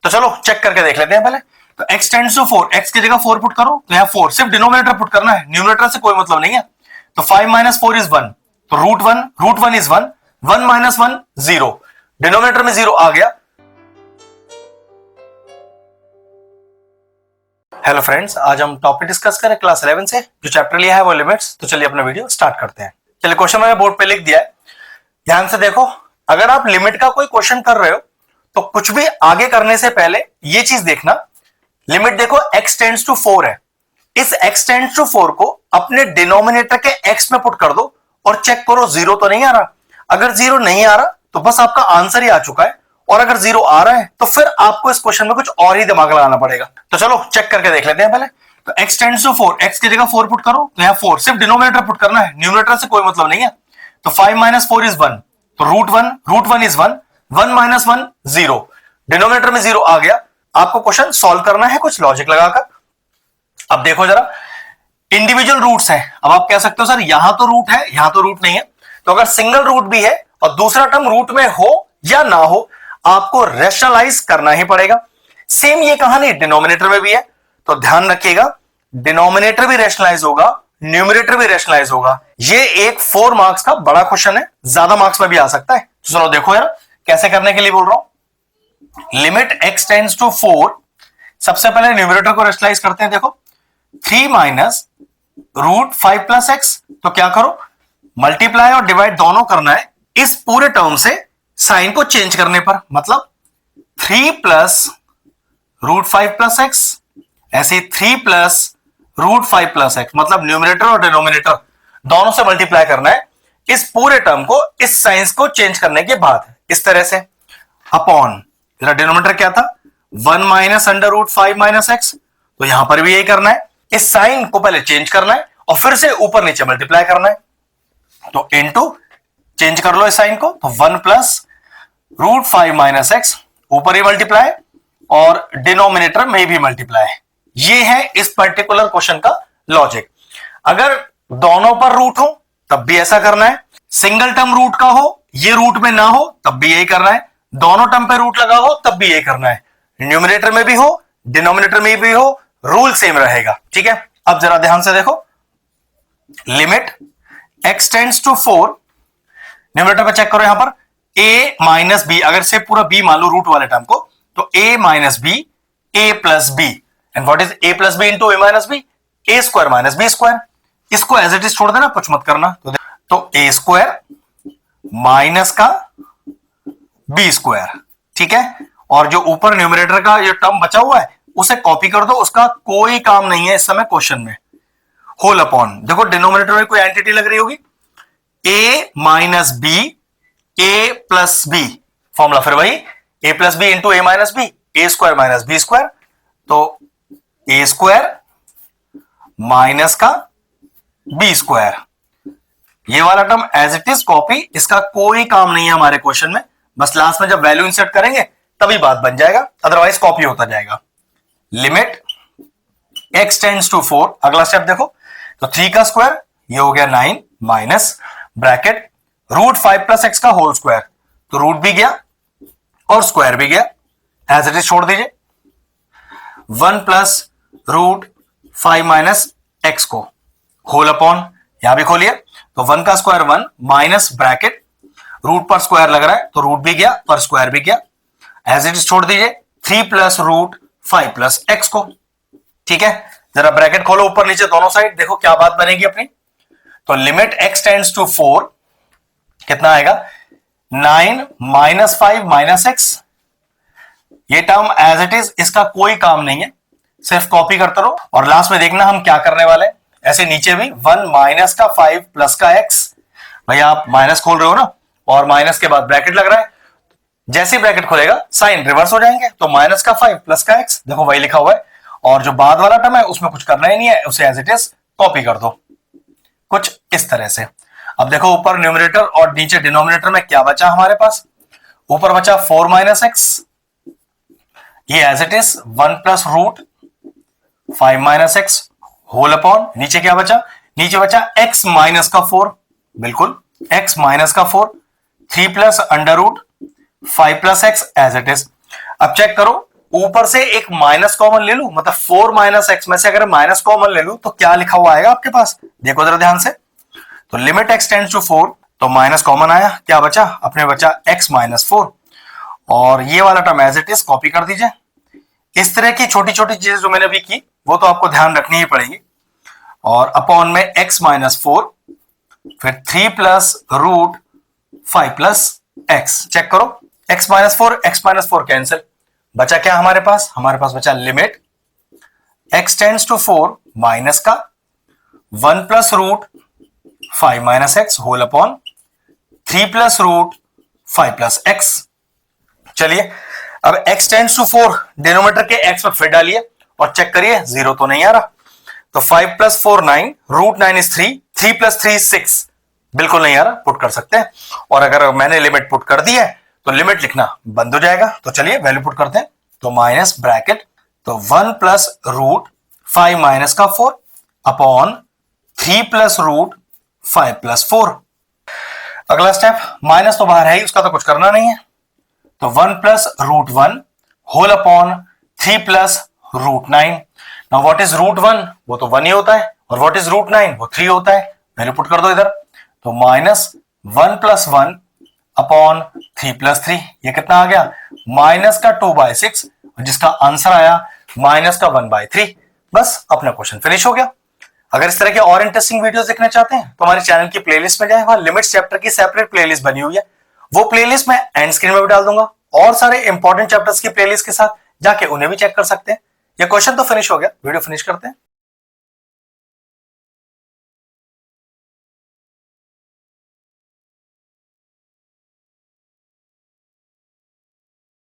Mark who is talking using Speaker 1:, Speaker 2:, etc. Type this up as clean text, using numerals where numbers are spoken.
Speaker 1: तो चलो चेक करके देख लेते हैं पहले। तो x टेंड्स टू 4, x की जगह 4 पुट करो, तो यहाँ 4 सिर्फ डिनोमिनेटर पुट करना है, न्यूमरेटर से कोई मतलब नहीं है। तो 5 माइनस 4 इज 1, तो root one is 1, 1 minus 1 0, denominator में 0 आ गया। हेलो फ्रेंड्स, आज हम टॉपिक डिस्कस करें क्लास 11 से, जो चैप्टर लिया है वो लिमिट्स। तो चलिए अपना वीडियो स्टार्ट करते हैं। चलिए क्वेश्चन मैंने बोर्ड पे लिख दिया है, ध्यान से देखो। अगर आप लिमिट का कोई क्वेश्चन कर रहे हो तो कुछ भी आगे करने से पहले ये चीज देखना, लिमिट देखो x टेंड्स टू 4 है, इस x टेंड्स टू 4 को अपने डिनोमिनेटर के x में पुट कर दो और चेक करो 0 तो नहीं आ रहा। अगर 0 नहीं आ रहा तो बस आपका आंसर ही आ चुका है, और अगर 0 आ रहा है तो फिर आपको इस क्वेश्चन में कुछ और ही दिमाग लगाना पड़ेगा। तो चलो चेक करके देख लेते हैं पहले। तो x टेंड्स टू 4, x की जगह 4 पुट करो, तो यहाँ 4 सिर्फ डिनोमिनेटर पुट करना है, न्यूमरेटर से कोई मतलब नहीं है। तो 5 माइनस 4 इज 1, तो root one is 1, 1 minus 1 0, denominator में 0 आ गया। आपको क्वेश्चन सॉल्व करना है कुछ लॉजिक लगाकर। अब देखो जरा, इंडिविजुअल रूट्स हैं। अब आप कह सकते हो सर यहां तो रूट है, यहां तो रूट नहीं है। तो अगर सिंगल रूट भी है और दूसरा टर्म रूट में हो या ना हो, आपको रैशनलाइज करना ही पड़ेगा। सेम ये कहानी डिनोमिनेटर में भी है, तो ध्यान रखिएगा, डिनोमिनेटर भी रैशनलाइज होगा, न्यूमरेटर भी रैशनलाइज होगा। ये एक 4 मार्क्स का बड़ा क्वेश्चन है, ज्यादा मार्क्स में भी आ सकता है। तो चलो देखो यार कैसे करने के लिए बोल रहा हूं। लिमिट x टेंड्स टू 4, सबसे पहले न्यूमरेटर को रैशनलाइज करते हैं। देखो 3 माइनस रूट 5 प्लस एक्स, तो क्या करो, मल्टीप्लाई और डिवाइड दोनों करना है इस पूरे टर्म से साइन को चेंज करने पर। मतलब 3 प्लस रूट 5 प्लस एक्स, ऐसे 3 प्लस रूट 5 प्लस एक्स, मतलब न्यूमरेटर और डिनोमिनेटर दोनों से मल्टीप्लाई करना है इस पूरे टर्म को, इस साइंस को चेंज करने के बाद इस तरह से अपॉन, जरा डिनोमिनेटर क्या था 1 minus under root 5 minus x, तो यहां पर भी यही करना है, इस साइन को पहले चेंज करना है और फिर से ऊपर नीचे मल्टीप्लाई करना है। तो इनटू चेंज कर लो इस साइन को, तो 1 प्लस रूट 5 माइनस एक्स, ऊपर ही मल्टीप्लाई और डिनोमिनेटर में भी मल्टीप्लाई। ये है इस पर्टिकुलर क्वेश्चन का लॉजिक। अगर दोनों पर रूट हो तब भी ऐसा करना है, सिंगल टर्म रूट का हो, ये रूट में ना हो तब भी यही करना है, दोनों टर्म पे रूट लगा हो तब भी यही करना है, न्यूमरेटर में भी हो डिनोमिनेटर में भी हो, रूल सेम रहेगा। ठीक है, अब जरा ध्यान से देखो, limit x tends to 4, numerator पे चेक करो यहां पर a माइनस बी, अगर से पूरा b मान लो रूट वाले टर्म को, तो a minus b, a plus b, and what is a plus b into a minus b, a square minus b square. इसको एज इट इज छोड़ देना, कुछ मत करना। तो a स्क्वायर माइनस का b स्क्वायर, ठीक है, और जो ऊपर न्यूमरेटर का ये टर्म बचा हुआ है उसे कॉपी कर दो, उसका कोई काम नहीं है इस समय क्वेश्चन में। होल अपॉन, देखो डिनोमिनेटर में कोई एंटिटी लग रही होगी, a minus b, a plus b, formula फिर वही a plus b into a minus b, a square minus b square, तो a स्क्वायर माइनस का b स्क्वायर, ये वाला term as it is copy, इसका कोई काम नहीं है हमारे क्वेश्चन में, बस लास्ट में जब वैल्यू इंसर्ट करेंगे तभी बात बन जाएगा, अदरवाइज कॉपी होता जाएगा। लिमिट x टेंड्स टू 4, अगला स्टेप देखो, तो 3 का स्क्वायर ये हो गया 9 माइनस ब्रैकेट रूट 5 प्लस एक्स का होल स्क्वायर, तो रूट भी गया और स्क्वायर भी गया, एज इट इज छोड़ दीजिए। 1 प्लस रूट 5 माइनस एक्स को होल अपॉन, यहां भी खोलिए, तो 1 का स्क्वायर 1 माइनस ब्रैकेट रूट पर स्क्वायर लग रहा है तो रूट भी गया पर स्क्वायर भी गया, एज इट इज छोड़ दीजिए 3 प्लस रूट 5 प्लस एक्स को। ठीक है, जरा ब्रैकेट खोलो ऊपर नीचे दोनों साइड, देखो क्या बात बनेगी अपनी। तो लिमिट x टेंड्स टू 4 कितना आएगा, 9 माइनस 5 माइनस एक्स, ये टर्म एज इट इज, इसका कोई काम नहीं है, सिर्फ कॉपी करते रहो और लास्ट में देखना हम क्या करने वाले हैं। ऐसे नीचे भी 1 माइनस का 5 प्लस का x, भैया आप माइनस खोल रहे हो ना, और माइनस के बाद ब्रैकेट लग रहा है, जैसे ही ब्रैकेट खोलेगा साइन रिवर्स हो जाएंगे, तो माइनस का 5 प्लस का x, देखो वही लिखा हुआ है, और जो बाद वाला टर्म है उसमें कुछ करना ही नहीं है, उसे एज इट इज कॉपी कर दो कुछ इस तरह से। अब देखो ऊपर न्यूमरेटर और नीचे डिनोमिनेटर में क्या बचा हमारे पास, ऊपर बचा 4 माइनस एक्स, ये as it is 1 plus root 5 minus x whole upon, नीचे क्या बचा, नीचे बचा x माइनस का 4, बिल्कुल x माइनस का 4, 3 plus under root 5 plus x as it is. अब चेक करो ऊपर से एक माइनस कॉमन ले लू, मतलब 4 माइनस एक्स में से अगर माइनस कॉमन ले लू तो क्या लिखा हुआ आएगा आपके पास, देखो जरा ध्यान से। तो लिमिट एक्स टेंड्स टू 4, तो माइनस कॉमन आया, क्या बचा अपने बचा x माइनस 4, और ये वाला term as it is copy कर दीजिए। इस तरह की छोटी छोटी चीजें जो मैंने अभी की वो तो आपको ध्यान रखनी ही पड़ेगी। और अपॉन में x माइनस 4, फिर 3 plus root 5 plus x, check करो x माइनस 4 कैंसिल, बचा क्या हमारे पास बचा limit x tends to 4 minus का 1 plus root 5 minus x whole upon 3 plus root 5 plus x. चलिए अब x टेंड्स टू 4 डिनोमिनेटर के x में फिर डालिए और चेक करिए, जीरो तो नहीं आ रहा। तो 5 प्लस 4 9, रूट 9 इज 3, 3 प्लस 3 6, बिल्कुल नहीं आ रहा, पुट कर सकते हैं। और अगर मैंने लिमिट पुट कर दी है तो लिमिट लिखना बंद हो जाएगा। तो चलिए वैल्यू पुट करते हैं, तो माइनस ब्रैकेट, तो 1 प्लस रूट 5 माइनस का 4 अपॉन 3 प्लस रूट 5 प्लस 4। अगला स्टेप, माइनस तो बाहर है ही, उसका तो कुछ करना नहीं है। तो 1 plus root 1 whole upon 3 plus root 9। Now what is root 1, वो तो 1 ही होता है, और व्हाट इज रूट 9, वो 3 होता है। वैल्यू पुट कर दो इधर, तो माइनस 1 प्लस 1 अपॉन 3 प्लस 3, ये कितना आ गया माइनस का 2/6, जिसका आंसर आया माइनस का 1/3। बस अपना क्वेश्चन फिनिश हो गया। अगर इस तरह के और इंटरेस्टिंग वीडियोस देखना चाहते हैं तो हमारे चैनल की प्लेलिस्ट में जाएं, वहां लिमिट्स चैप्टर की सेपरेट प्लेलिस्ट बनी हुई है, वो प्लेलिस्ट मैं एंड स्क्रीन में भी डाल दूंगा, और सारे इंपॉर्टेंट चैप्टर्स की प्लेलिस्ट के साथ जाके उन्हें भी चेक कर सकते हैं। ये क्वेश्चन तो फिनिश हो गया, वीडियो फिनिश करते हैं।